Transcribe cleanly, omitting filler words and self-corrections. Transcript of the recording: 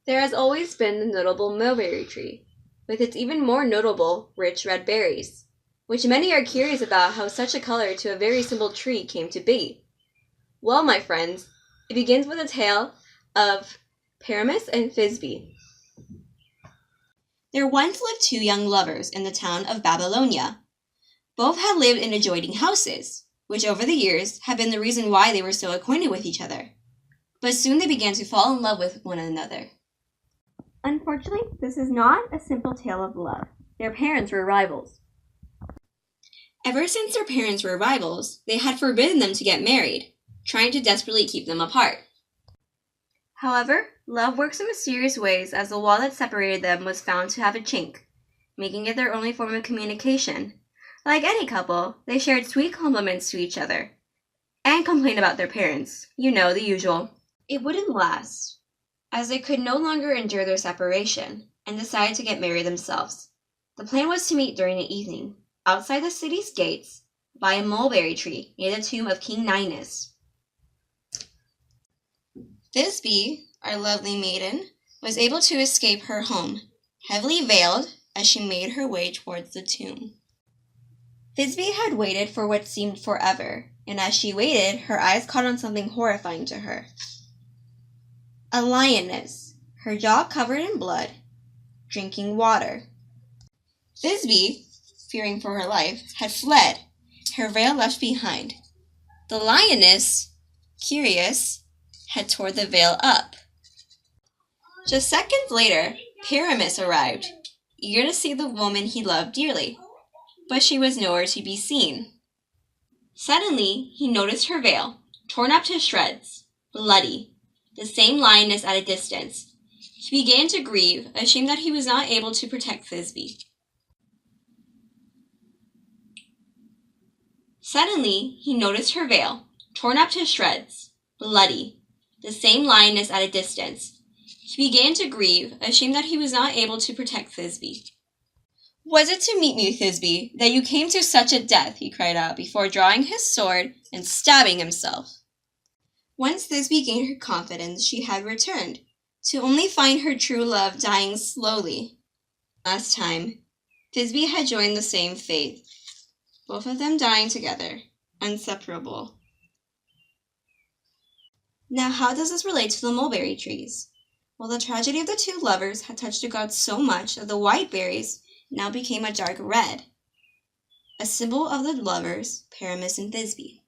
There has always been the notable mulberry tree, with its even more notable rich red berries, which many are curious about how such a color to a very simple tree came to be. Well, my friends, it begins with a tale of Pyramus and Thisbe. There once lived two young lovers in the town of Babylonia. Both had lived in adjoining houses, which over the years had been the reason why they were so acquainted with each other. But soon they began to fall in love with one another. Unfortunately, this is not a simple tale of love. Their parents were rivals. Ever since their parents were rivals, they had forbidden them to get married, trying to desperately keep them apart. However, love works in mysterious ways, as the wall that separated them was found to have a chink, making it their only form of communication. Like any couple, they shared sweet compliments to each other, and complained about their parents. You know, the usual. It wouldn't last, as they could no longer endure their separation, and decided to get married themselves. The plan was to meet during the evening, outside the city's gates, by a mulberry tree near the tomb of King Ninus. Thisbe, our lovely maiden, was able to escape her home, heavily veiled as she made her way towards the tomb. Thisbe had waited for what seemed forever, and as she waited, her eyes caught on something horrifying to her. A lioness, her jaw covered in blood, drinking water. Thisbe, fearing for her life, had fled, her veil left behind. The lioness, curious, had torn the veil up. Just seconds later, Pyramus arrived, eager to see the woman he loved dearly, but she was nowhere to be seen. Suddenly, he noticed her veil, torn up to shreds, bloody, the same lioness at a distance. He began to grieve, ashamed that he was not able to protect Thisbe. Suddenly, he noticed her veil, torn up to shreds, bloody, the same lioness at a distance. He began to grieve, ashamed that he was not able to protect Thisbe. "Was it to meet me, Thisbe, that you came to such a death?" he cried out, before drawing his sword and stabbing himself. Once Thisbe gained her confidence, she had returned, to only find her true love dying slowly. Last time, Thisbe had joined the same fate, both of them dying together, inseparable. Now, how does this relate to the mulberry trees? Well, the tragedy of the two lovers had touched the gods so much that the white berries now became a dark red, a symbol of the lovers, Pyramus and Thisbe.